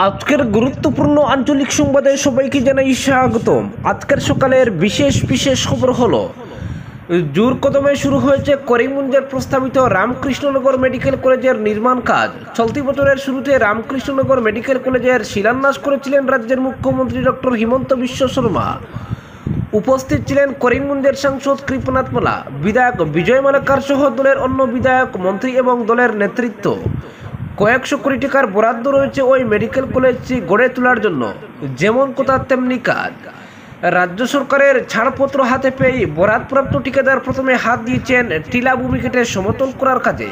আজকের গুরুত্বপূর্ণ আঞ্চলিক সংবাদে সবাইকে জানাই স্বাগতম। আজকের সকালের বিশেষ খবর হলো, জোর কদমে শুরু হয়েছে করিমগঞ্জের প্রস্তাবিত রামকৃষ্ণনগর মেডিকেল কলেজের নির্মাণ কাজ। চলতি বছরের শুরুতে রামকৃষ্ণনগর মেডিকেল কলেজের শিলান্যাস করেছিলেন রাজ্যের মুখ্যমন্ত্রী ডক্টর হিমন্ত বিশ্ব শর্মা। উপস্থিত ছিলেন করিমগঞ্জের সাংসদ কৃপনাথ মালা, বিধায়ক বিজয় মালাকার সহ দলের অন্য বিধায়ক, মন্ত্রী এবং দলের নেতৃত্ব। কয়েকশো কোটি টাকার বরাদ্দ রয়েছে ওই মেডিকেল কলেজটি গড়ে তোলার জন্য। যেমন কথা তেমনি কাজ। রাজ্য সরকারের ছাড়পত্র হাতে পেয়ে বরাদপ্রাপ্ত ঠিকাদার প্রথমে হাত দিয়েছেন টিলা ভূমি কেটে সমতল করার কাজে।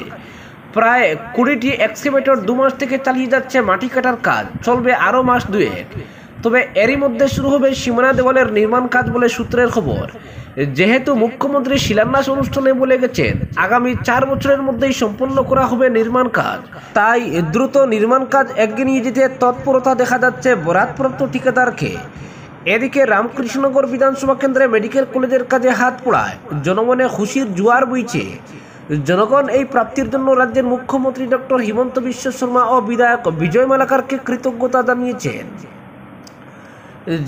প্রায় 20টি এক্সকাভেটর 2 মাস থেকে চালিয়ে যাচ্ছে মাটি কাটার কাজ, চলবে আরও মাস দুয়েক। তবে এরই মধ্যে শুরু হবে সীমানা দেওয়ালের নির্মাণ কাজ বলে সূত্রের খবর। যেহেতু মুখ্যমন্ত্রী শিলান্যাস অনুষ্ঠানে বলে গেছেন আগামী 4 বছরের মধ্যেই সম্পন্ন করা হবে নির্মাণ কাজ, তাই দ্রুত নির্মাণ কাজ এগিয়ে নিয়ে যেতে তৎপরতা দেখা যাচ্ছে বরাদপ্রাপ্ত ঠিকাদারকে। এদিকে রামকৃষ্ণনগর বিধানসভা কেন্দ্রে মেডিকেল কলেজের কাজে হাত পড়ায় জনমনে খুশির জোয়ার বইছে। জনগণ এই প্রাপ্তির জন্য রাজ্যের মুখ্যমন্ত্রী ডক্টর হিমন্ত বিশ্ব শর্মা ও বিধায়ক বিজয় মালাকারকে কৃতজ্ঞতা জানিয়েছেন।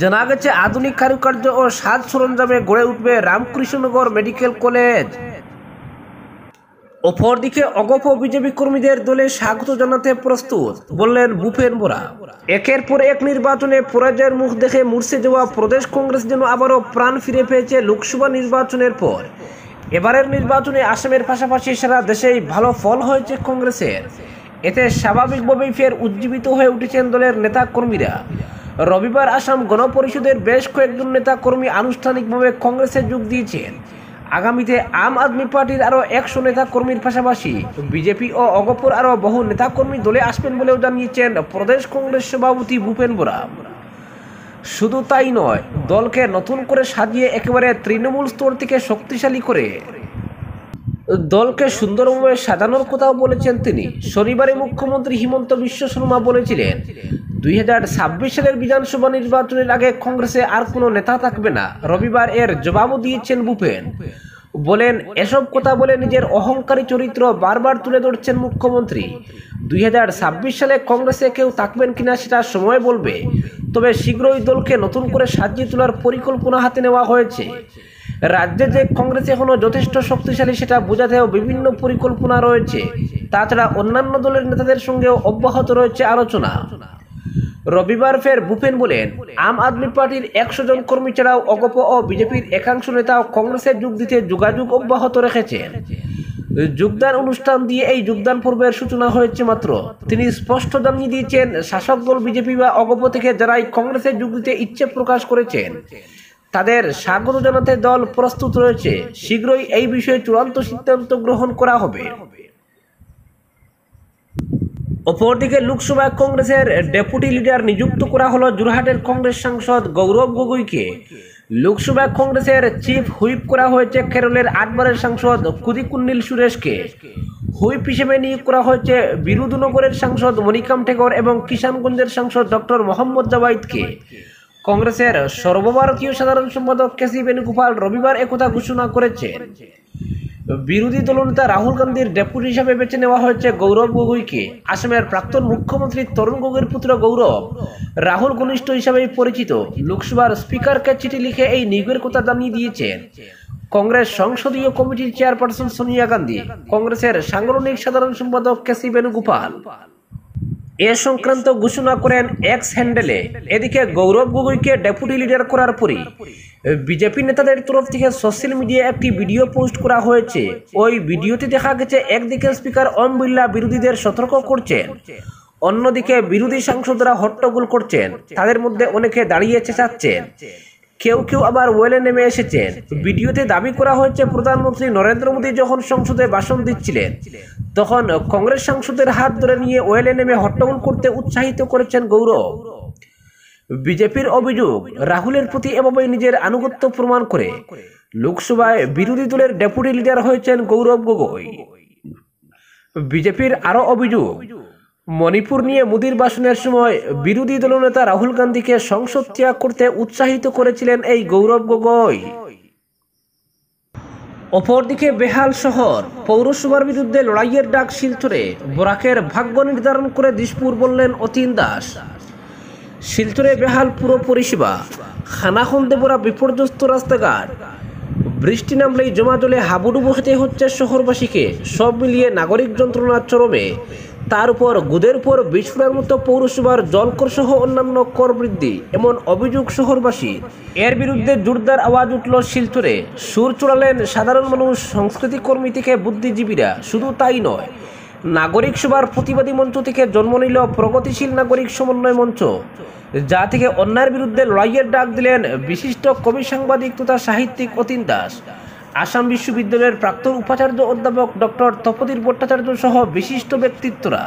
জানা গেছে আধুনিক কারুকার্য ও সাজ সরঞ্জামে গড়ে উঠবে রামকৃষ্ণনগর মেডিকেল কলেজ। অপরদিকে অগপ বিজেপি কর্মীদের দলে স্বাগত জানাতে প্রস্তুত বললেন ভূপেন বোরা। একের পর এক নির্বাচনে পরাজয়ের মুখ দেখে মূর্ছে যাওয়া প্রদেশ কংগ্রেস যেন আবারও প্রাণ ফিরে পেয়েছে লোকসভা নির্বাচনের পর। এবারের নির্বাচনে আসামের পাশাপাশি সারা দেশেই ভালো ফল হয়েছে কংগ্রেসের। এতে স্বাভাবিকভাবেই ফের উজ্জীবিত হয়ে উঠেছেন দলের নেতা কর্মীরা। রবিবার আসাম গণপরিষদের বেশ কয়েকজন নেতা কর্মী আনুষ্ঠানিকভাবে কংগ্রেসে যোগ দিয়েছেন। আগামীতে আম আদমি পার্টির আরও 100 নেতা কর্মীর পাশাপাশি বিজেপি ও অগপর আরও বহু নেতাকর্মী দলে আসবেন বলেও জানিয়েছেন প্রদেশ কংগ্রেস সভাপতি ভূপেন বোরা। শুধু তাই নয়, দলকে নতুন করে সাজিয়ে একেবারে তৃণমূল স্তর থেকে শক্তিশালী করে দলকে সুন্দরভাবে সাজানোর কথাও বলেছেন তিনি। শনিবারে মুখ্যমন্ত্রী হিমন্ত বিশ্ব শর্মা বলেছিলেন 2026 সালের বিধানসভা নির্বাচনের আগে কংগ্রেসে আর কোনো নেতা থাকবে না। রবিবার এর জবাবও দিয়েছেন ভূপেন। বলেন, এসব কথা বলে নিজের অহংকারী চরিত্র বারবার তুলে ধরছেন মুখ্যমন্ত্রী। 2026 সালে কংগ্রেসে কেউ থাকবেন কিনা সেটা সময় বলবে, তবে শীঘ্রই দলকে নতুন করে সাজিয়ে তোলার পরিকল্পনা হাতে নেওয়া হয়েছে। রাজ্যে যে কংগ্রেস এখনো যথেষ্ট শক্তিশালী সেটা বোঝাতেও বিভিন্ন পরিকল্পনা রয়েছে। তাছাড়া অন্যান্য দলের নেতাদের সঙ্গেও অব্যাহত রয়েছে আলোচনা। রবিবার ফের ভূপেন বলেন, আম আদমি পার্টির 100 জন কর্মী ছাড়াও অগপ ও বিজেপির একাংশ নেতাও কংগ্রেসে যোগ দিতে যোগাযোগ অব্যাহত রেখেছেন। যোগদান অনুষ্ঠান দিয়ে এই যোগদান পর্বের সূচনা হয়েছে মাত্র। তিনি স্পষ্ট জানিয়ে দিয়েছেন, শাসক দল বিজেপি বা অগপ থেকে যারাই কংগ্রেসে যোগ দিতে ইচ্ছে প্রকাশ করেছেন তাদের স্বাগত জানাতে দল প্রস্তুত রয়েছে। শীঘ্রই এই বিষয়ে চূড়ান্ত সিদ্ধান্ত গ্রহণ করা হবে। অপরদিকে লোকসভায় কংগ্রেসের ডেপুটি লিডার নিযুক্ত করা হলো যোরহাটের কংগ্রেস সাংসদ গৌরব গগৈকে। লোকসভায় কংগ্রেসের চিফ হুইপ করা হয়েছে কেরলের 8 বারের সাংসদ কুদিকুন্নিল সুরেশকে। হুইপ হিসেবে নিয়োগ করা হয়েছে বিরুধুনগরের সাংসদ মণিকাম ঠেকর এবং কিষানগঞ্জের সাংসদ ডক্টর মোহাম্মদ জাওয়াইদকে। কংগ্রেসের সর্বভারতীয় সাধারণ সম্পাদক কেসি বেণুগোপাল রবিবার একথা ঘোষণা করেছেন। বিরোধী দলনেতা রাহুল গান্ধীর ডেপুটি হিসাবে বেছে নেওয়া হয়েছে গৌরব গগৈকে। আসামের প্রাক্তন মুখ্যমন্ত্রী তরুণ গগৈর পুত্র গৌরব রাহুল ঘনিষ্ঠ হিসাবেই পরিচিত। লোকসভার স্পিকারকে চিঠি লিখে এই নিয়োগের কথা জানিয়ে দিয়েছেন কংগ্রেস সংসদীয় কমিটির চেয়ারপারসন সোনিয়া গান্ধী, কংগ্রেসের সাংগঠনিক সাধারণ সম্পাদক কেসি বেণুগোপাল এ সংক্রান্ত ঘোষণা করেন এক্স হ্যান্ডেলে। এদিকে গৌরব গগৈকে ডেপুটি লিডার করার পরই বিজেপি নেতাদের তরফ থেকে সোশ্যাল মিডিয়ায় একটি ভিডিও পোস্ট করা হয়েছে। ওই ভিডিওতে দেখা গেছে একদিকে স্পিকার ওম বিড়লা বিরোধীদের সতর্ক করছেন, অন্যদিকে বিরোধী সাংসদরা হট্টগোল করছেন। তাদের মধ্যে অনেকে দাঁড়িয়ে চেঁচাচ্ছেন, কেউ কেউ আবার ওয়েলে নেমে এসেছেন। ভিডিওতে দাবি করা হয়েছে প্রধানমন্ত্রী নরেন্দ্র মোদী যখন সংসদে ভাষণ দিচ্ছিলেন তখন কংগ্রেস সাংসদের হাত ধরে নিয়ে ওয়েলে নেমে হট্টগোল করতে উৎসাহিত করেছেন গৌরব। বিজেপির অভিযোগ, রাহুলের প্রতি এভাবেই নিজের আনুগত্য প্রমাণ করে লোকসভায় বিরোধী দলের ডেপুটি লিডার হয়েছেন গৌরব গগৈ। বিজেপির আরও অভিযোগ, মণিপুর নিয়ে মোদির ভাষণের সময় বিরোধী দলনেতা রাহুল গান্ধীকে সংসদ ত্যাগ করতে উৎসাহিত করেছিলেন এই গৌরব গগৈ। অপরদিকে বেহাল শহর পৌরসভার বিরুদ্ধে লড়াইয়ের ডাক শিলচরে, বরাকের ভাগ্য নির্ধারণ করে দিশপুর বললেন অতীন দাস। শিলচরে বেহাল পুরো পরিষেবা, খানাখন্দে ভরা বিপর্যস্ত রাস্তাঘাট, বৃষ্টি নামলেই জমা জলে হাবুডুবু খেতে হচ্ছে শহরবাসীকে। সব মিলিয়ে নাগরিক যন্ত্রণার চরমে। তার উপর গুদের পর বিস্ফোরণের মতো পৌরসভার জলকর সহ অন্যান্য কর বৃদ্ধি, এমন অভিযোগ শহরবাসী। এর বিরুদ্ধে জোরদার আওয়াজ উঠল শিলচরে। সুর চড়ালেন সাধারণ মানুষ, সংস্কৃতি কর্মী থেকে বুদ্ধিজীবীরা। শুধু তাই নয়, নাগরিক সভার প্রতিবাদী মঞ্চ থেকে জন্ম নিল প্রগতিশীল নাগরিক সমন্বয় মঞ্চ, যা থেকে অন্যায়ের বিরুদ্ধে লড়াইয়ের ডাক দিলেন বিশিষ্ট কবি, সাংবাদিক তথা সাহিত্যিক অতীন দাস, আসাম বিশ্ববিদ্যালয়ের প্রাক্তন উপাচার্য অধ্যাপক ডক্টর তপোধীর ভট্টাচার্য সহ বিশিষ্ট ব্যক্তিত্বরা।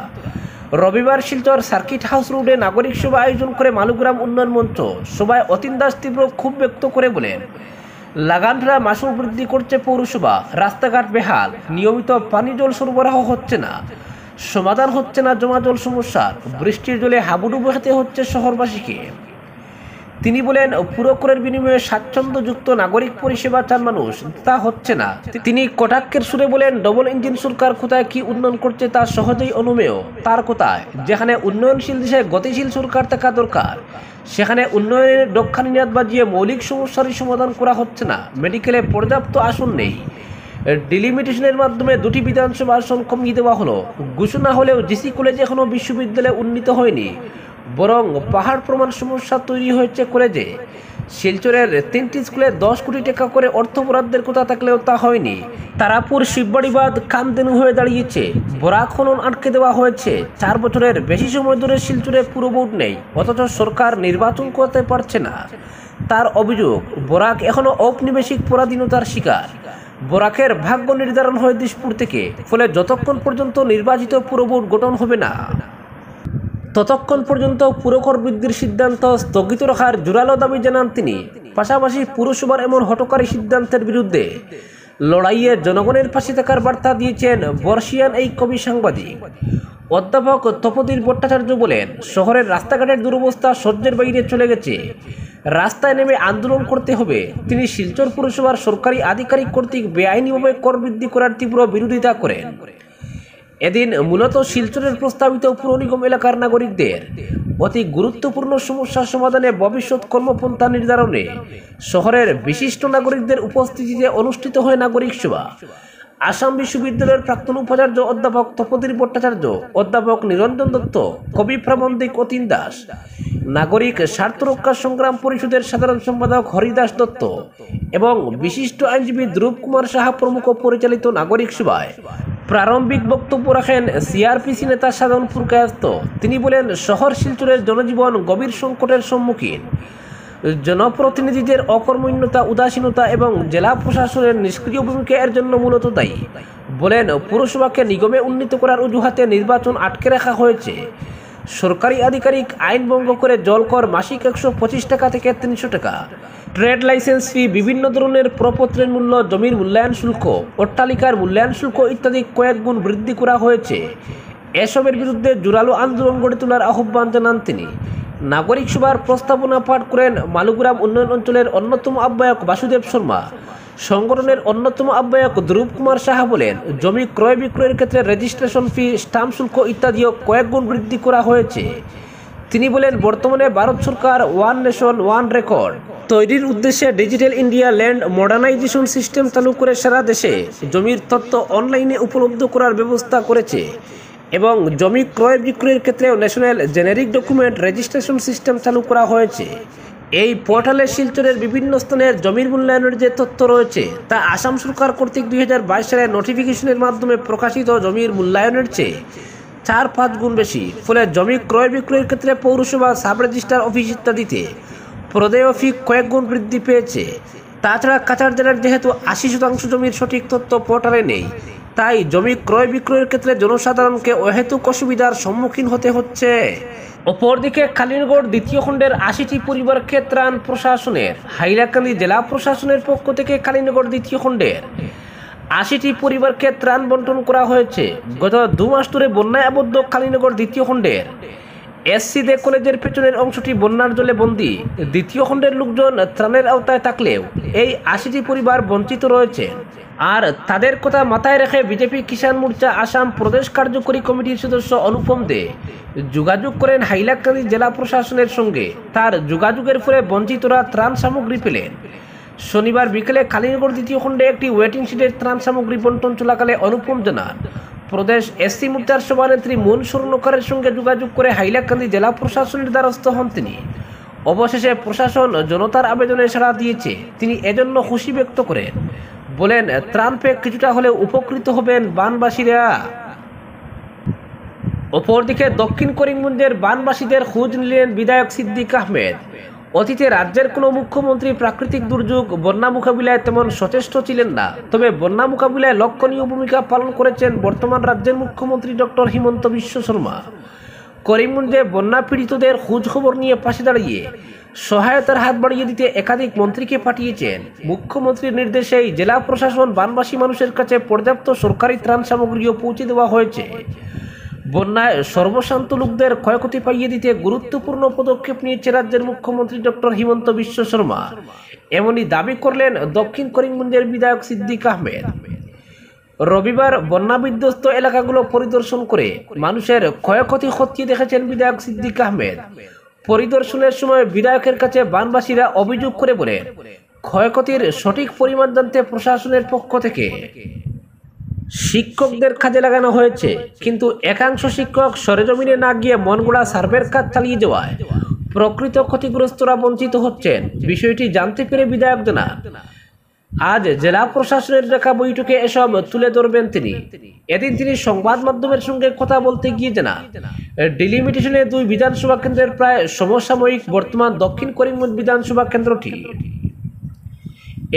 রবিবার শিলচর সার্কিট হাউস রোডে নাগরিক সভা আয়োজন করে মালুগ্রাম উন্নয়ন মঞ্চ। সভায় অতীন দাস তীব্র ক্ষোভ ব্যক্ত করে বলেন, লাগানরা মাসুল বৃদ্ধি করছে পৌরসভা, রাস্তাঘাট বেহাল, নিয়মিত পানি জল সরবরাহ হচ্ছে না, সমাধান হচ্ছে না জমা জল সমস্যার, বৃষ্টির জলে হাবুডুবু খেতে হচ্ছে শহরবাসীকে। তিনি বলেন, পুরকরের বিনিময়ে স্বাচ্ছন্দ্যযুক্ত নাগরিক পরিষেবা চান মানুষ, তা হচ্ছে না। তিনি কটাক্ষের সুরে বলেন, ডবল ইঞ্জিন সরকার কোথায় কি উন্নয়ন করছে তা সহজেই অনুমেয়। তার কথায়, যেখানে উন্নয়নশীল দেশে গতিশীল সরকার থাকা দরকার, সেখানে উন্নয়নের দক্ষানিনাদ বাজিয়ে মৌলিক সমস্যারই সমাধান করা হচ্ছে না। মেডিকেলে পর্যাপ্ত আসন নেই, ডিলিমিটেশনের মাধ্যমে 2টি বিধানসভা আসন কমিয়ে দেওয়া হলো। ঘোষণা হলেও জিসি কলেজ এখনও বিশ্ববিদ্যালয়ে উন্নীত হয়নি, বরং পাহাড় প্রমাণ সমস্যা তৈরি হয়েছে কলেজে। শিলচরের 3টি স্কুলে 10 কোটি টাকা করে অর্থ বরাদ্দের কথা থাকলেও তা হয়নি। তারাপুর শিববাড়িবাদ কামধেনু হয়ে দাঁড়িয়েছে, বরাক খনন আটকে দেওয়া হয়েছে। 4 বছরের বেশি সময় ধরে শিলচরে পুরো বোর্ড নেই, অথচ সরকার নির্বাচন করতে পারছে না। তার অভিযোগ, বরাক এখনও ঔপনিবেশিক পরাধীনতার শিকার। বরাকের ভাগ্য নির্ধারণ হয় দিশপুর থেকে, ফলে যতক্ষণ পর্যন্ত নির্বাচিত পুরো বোর্ড গঠন হবে না, ততক্ষণ পর্যন্ত পুরকর বৃদ্ধির সিদ্ধান্ত স্থগিত রাখার জোরালো দাবি জানান তিনি। পাশাপাশি পুরসভার এমন হঠকারী সিদ্ধান্তের বিরুদ্ধে লড়াইয়ে জনগণের পাশে থাকার বার্তা দিয়েছেন বর্ষিয়ান এই কবি, সাংবাদিক অধ্যাপক তপোধীর ভট্টাচার্য বলেন, শহরের রাস্তাঘাটের দুরবস্থা সহ্যের বাইরে চলে গেছে, রাস্তায় নেমে আন্দোলন করতে হবে। তিনি শিলচর পুরসভার সরকারি আধিকারিক কর্তৃক বেআইনিভাবে কর বৃদ্ধি করার তীব্র বিরোধিতা করেন। এদিন মূলত শিলচরের প্রস্তাবিত পুর নিগম এলাকার নাগরিকদের অতি গুরুত্বপূর্ণ সমস্যা সমাধানে ভবিষ্যৎ কর্মপন্থা নির্ধারণে শহরের বিশিষ্ট নাগরিকদের উপস্থিতিতে অনুষ্ঠিত হয় নাগরিক সভা। আসাম বিশ্ববিদ্যালয়ের প্রাক্তন উপাচার্য অধ্যাপক তপোধীর ভট্টাচার্য, অধ্যাপক নিরঞ্জন দত্ত, কবি প্রাবন্ধিক অতীন দাস, নাগরিক স্বার্থ রক্ষা সংগ্রাম পরিষদের সাধারণ সম্পাদক হরিদাস দত্ত এবং বিশিষ্ট আইনজীবী ধ্রুব কুমার সাহা প্রমুখ পরিচালিত নাগরিক সভায় প্রারম্ভিক বক্তব্য রাখেন সিআরপিসি নেতা সাধন পুরকায়স্থ। তিনি বলেন, শহর শিলচরের জনজীবন গভীর সংকটের সম্মুখীন। জনপ্রতিনিধিদের অকর্মণ্যতা, উদাসীনতা এবং জেলা প্রশাসনের নিষ্ক্রিয় ভূমিকা এর জন্য মূলত দায়ী। বলেন, পুরসভাকে নিগমে উন্নীত করার অজুহাতে নির্বাচন আটকে রাখা হয়েছে। সরকারি আধিকারিক আইন ভঙ্গ করে জলকর মাসিক 125 টাকা থেকে 300 টাকা, ট্রেড লাইসেন্স ফি, বিভিন্ন ধরনের প্রপত্রের মূল্য, জমির মূল্যায়ন শুল্ক, অট্টালিকার মূল্যায়ন শুল্ক ইত্যাদি কয়েক গুণ বৃদ্ধি করা হয়েছে। এসবের বিরুদ্ধে জোরালো আন্দোলন গড়ে তোলার আহ্বান জানান তিনি। নাগরিক সভার প্রস্তাবনা পাঠ করেন মালুগ্রাম উন্নয়ন অঞ্চলের অন্যতম আহ্বায়ক বাসুদেব শর্মা। সংগঠনের অন্যতম আহ্বায়ক ধ্রুব কুমার সাহা বলেন, জমি ক্রয় বিক্রয়ের ক্ষেত্রে রেজিস্ট্রেশন ফি, স্টাম্প শুল্ক ইত্যাদিও কয়েক গুণ বৃদ্ধি করা হয়েছে। তিনি বলেন, বর্তমানে ভারত সরকার ওয়ান নেশন ওয়ান রেকর্ড তৈরির উদ্দেশ্যে digital India land modernisation system চালু করে সারা দেশে জমির তথ্য অনলাইনে উপলব্ধ করার ব্যবস্থা করেছে এবং জমি ক্রয় বিক্রয়ের ক্ষেত্রেও national generic document registration system চালু করা হয়েছে। এই পোর্টালে শিলচরের বিভিন্ন স্থানের জমির মূল্যায়নের যে তথ্য রয়েছে তা আসাম সরকার কর্তৃক 2022 সালে নোটিফিকেশনের মাধ্যমে প্রকাশিত জমির মূল্যায়নের চেয়ে 4-5 গুণ বেশি। ফলে জমি ক্রয় বিক্রয়ের ক্ষেত্রে পৌরসভা, সাব রেজিস্ট্রার অফিস ইত্যাদিতে প্রদেয় ফি কয়েক গুণ বৃদ্ধি পেয়েছে। তাছাড়া কাছাড় জেলার যেহেতু 80% জমির সঠিক তথ্য পোর্টালে নেই, তাই জমি ক্রয় বিক্রয়ের ক্ষেত্রে জনসাধারণকে অহেতুক অসুবিধার সম্মুখীন হতে হচ্ছে। অপরদিকে কালিনগড় দ্বিতীয় খণ্ডের 80টি পরিবারকে ত্রাণ প্রশাসনের। হাইলাকান্দি জেলা প্রশাসনের পক্ষ থেকে কালিনগড় দ্বিতীয় খণ্ডের 80টি পরিবারকে ত্রাণ বন্টন করা হয়েছে। গত 2 মাস ধরে বন্যায় আবদ্ধ কালিনগড় দ্বিতীয় খণ্ডের এসসি দে কলেজের পেছনের অংশটি বন্যার জলে বন্দী। দ্বিতীয় খণ্ডের লোকজন ত্রাণের আওতায় থাকলেও এই 80টি পরিবার বঞ্চিত রয়েছে। আর তাদের কথা মাথায় রেখে বিজেপি কিষাণ মোর্চা আসাম প্রদেশ কার্যকরী কমিটির সদস্য অনুপম দে যোগাযোগ করেন হাইলাকান্দি জেলা প্রশাসনের সঙ্গে। তার যোগাযোগের ফলে বঞ্চিতরা ত্রাণ সামগ্রী পেলেন। শনিবার বিকেলে কালীনগর দ্বিতীয় খণ্ডে একটি ওয়েটিং শিটের ত্রাণ সামগ্রী বন্টন চলাকালে অনুপম জানান, প্রদেশ এসসি মোর্চার সভানেত্রী মন স্বর্ণকারের সঙ্গে যোগাযোগ করে হাইলাকান্দি জেলা প্রশাসনের দ্বারস্থ হন তিনি। অবশেষে প্রশাসন জনতার আবেদনে সাড়া দিয়েছে। তিনি এজন্য খুশি ব্যক্ত করেন, বলেন ত্রাণ পেয়ে কিছুটা হলেও উপকৃত হবেন বানবাসীরা। অপরদিকে দক্ষিণ করিমগঞ্জের বানবাসীদের খোঁজ নিলেন বিধায়ক সিদ্দিক আহমেদ। অতীতে রাজ্যের কোনো মুখ্যমন্ত্রী প্রাকৃতিক দুর্যোগ বন্যা মোকাবিলায় তেমন সচেষ্ট ছিলেন না, তবে বন্যা মোকাবিলায় লক্ষণীয় ভূমিকা পালন করেছেন বর্তমান রাজ্যের মুখ্যমন্ত্রী ডক্টর হিমন্ত বিশ্ব শর্মা। করিমগঞ্জে বন্যা পীড়িতদের খোঁজ খবর নিয়ে পাশে দাঁড়িয়ে সহায়তার হাত বাড়িয়ে দিতে একাধিক মন্ত্রীকে পাঠিয়েছেন। মুখ্যমন্ত্রীর নির্দেশেই জেলা প্রশাসন বানবাসী মানুষের কাছে পর্যাপ্ত সরকারি ত্রাণ সামগ্রীও পৌঁছে দেওয়া হয়েছে। বন্যায় সর্বশান্ত লোকদের ক্ষয়ক্ষতি পাইয়ে দিতে গুরুত্বপূর্ণ পদক্ষেপ নিয়েছে রাজ্যের মুখ্যমন্ত্রী ডক্টর হিমন্ত বিশ্ব শর্মা। এমনই দাবি করলেন দক্ষিণ করিমগঞ্জের বিধায়ক সিদ্দিক আহমেদ। রবিবার বন্যা বিধ্বস্ত এলাকাগুলো পরিদর্শন করে মানুষের ক্ষয়ক্ষতি খতিয়ে দেখেছেন বিধায়ক সিদ্দিক আহমেদ। পরিদর্শনের সময় বিধায়কের কাছে বানবাসীরা অভিযোগ করে বলেন, ক্ষয়ক্ষতির সঠিক পরিমাণ জানতে প্রশাসনের পক্ষ থেকে শিক্ষকদের কাজে লাগানো হয়েছে, কিন্তু একাংশ শিক্ষক সরেজমিনে না গিয়ে মনগড়া সার্ভের কাজ চালিয়ে যাওয়ায় প্রকৃত ক্ষতিগ্রস্তরা বঞ্চিত হচ্ছেন। বিষয়টি জানতে পেরে বিধায়ক জানান, আজ জেলা প্রশাসনের ডাকা বৈঠকে এসব তুলে ধরবেন তিনি। এদিন তিনি সংবাদ মাধ্যমের সঙ্গে কথা বলতে গিয়ে জানান, ডিলিমিটেশনে 2 বিধানসভা কেন্দ্রের প্রায় সমসাময়িক বর্তমান দক্ষিণ করিমগঞ্জ বিধানসভা কেন্দ্রটি।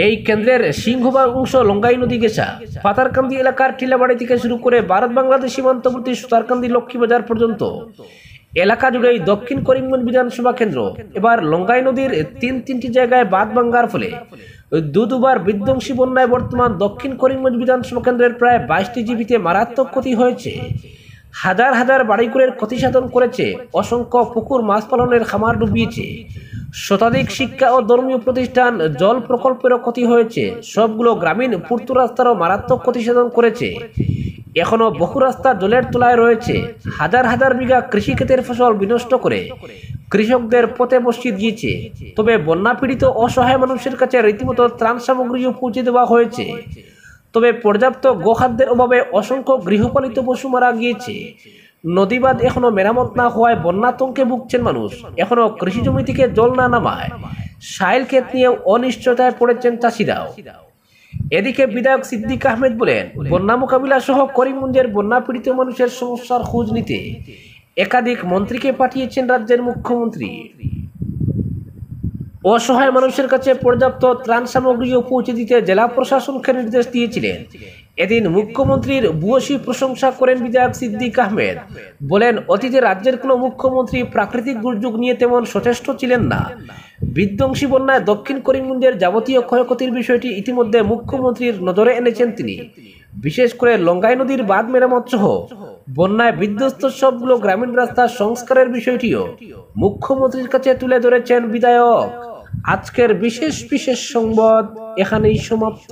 এই কেন্দ্রের সিংহভাগ অংশ লঙ্গাই নদী গেছা পাতারকান্দি এলাকার টিলাবাড়ি থেকে শুরু করে ভারত বাংলাদেশ সীমান্তবর্তী সুতারকান্দি লক্ষ্মীবাজার পর্যন্ত এলাকা জুড়েই দক্ষিণ করিমগঞ্জ বিধানসভা কেন্দ্র। এবার লঙ্গাই নদীর 3টি জায়গায় বাঁধ ভাঙ্গার ফলে দুবার বিধ্বংসী বন্যায় বর্তমান দক্ষিণ করিমগঞ্জ বিধানসভা কেন্দ্রের প্রায় 22টি জীবিতে মারাত্মক ক্ষতি হয়েছে। হাজার হাজার বাড়িঘরের ক্ষতি সাধন করেছে। অসংখ্য পুকুর মাছ পালনের খামার ডুবিয়েছে। শতাধিক শিক্ষা ও ধর্মীয় প্রতিষ্ঠান, জল প্রকল্পেরও ক্ষতি হয়েছে। সবগুলো গ্রামীণ পূর্ত রাস্তারও মারাত্মক ক্ষতি সাধন করেছে। এখনো বহু রাস্তা জলের তলায় রয়েছে। হাজার হাজার বিঘা কৃষিক্ষেতের ফসল বিনষ্ট করে কৃষকদের পথে বসিয়ে দিয়েছে। তবে বন্যা পীড়িত অসহায় মানুষের কাছে রীতিমতো ত্রাণ সামগ্রীও পৌঁছে দেওয়া হয়েছে। তবে পর্যাপ্ত গোখাদ্যের অভাবে অসংখ্য গৃহপালিত পশু মারা গিয়েছে। নদীবাঁধ এখনো মেরামত না হওয়ায় বন্যাতঙ্কে ভুগছেন মানুষ। এখনো কৃষি জমি থেকে জল না নামায় সাইল ক্ষেত নিয়েও অনিশ্চয়তায় পড়েছেন চাষিরাও। এদিকে বিধায়ক সিদ্দিক আহমেদ বলেন, বন্যা মোকাবিলা সহ করিমগঞ্জের বন্যা পীড়িত মানুষের সমস্যার খোঁজ নিতে একাধিক মন্ত্রীকে পাঠিয়েছেন রাজ্যের মুখ্যমন্ত্রী। অসহায় মানুষের কাছে পর্যাপ্ত ত্রাণ সামগ্রীও পৌঁছে দিতে জেলা প্রশাসনকে নির্দেশ দিয়েছিলেন। এদিন মুখ্যমন্ত্রীর ভূয়সী প্রশংসা করেন বিধায়ক সিদ্দিক আহমেদ। বলেন, অতীতে রাজ্যের কোনো মুখ্যমন্ত্রী প্রাকৃতিক দুর্যোগ নিয়ে তেমন সচেষ্ট ছিলেন না। বিধ্বংসী বন্যায় দক্ষিণ করিমগঞ্জের যাবতীয় ক্ষয়ক্ষতির বিষয়টি ইতিমধ্যে মুখ্যমন্ত্রীর নজরে এনেছেন তিনি। বিশেষ করে লঙ্গাই নদীর বাঁধ মেরামত সহ বন্যায় বিধ্বস্ত সবগুলো গ্রামীণ রাস্তা সংস্কারের বিষয়টিও মুখ্যমন্ত্রীর কাছে তুলে ধরেছেন বিধায়ক। আজকের বিশেষ সংবাদ এখানেই সমাপ্ত।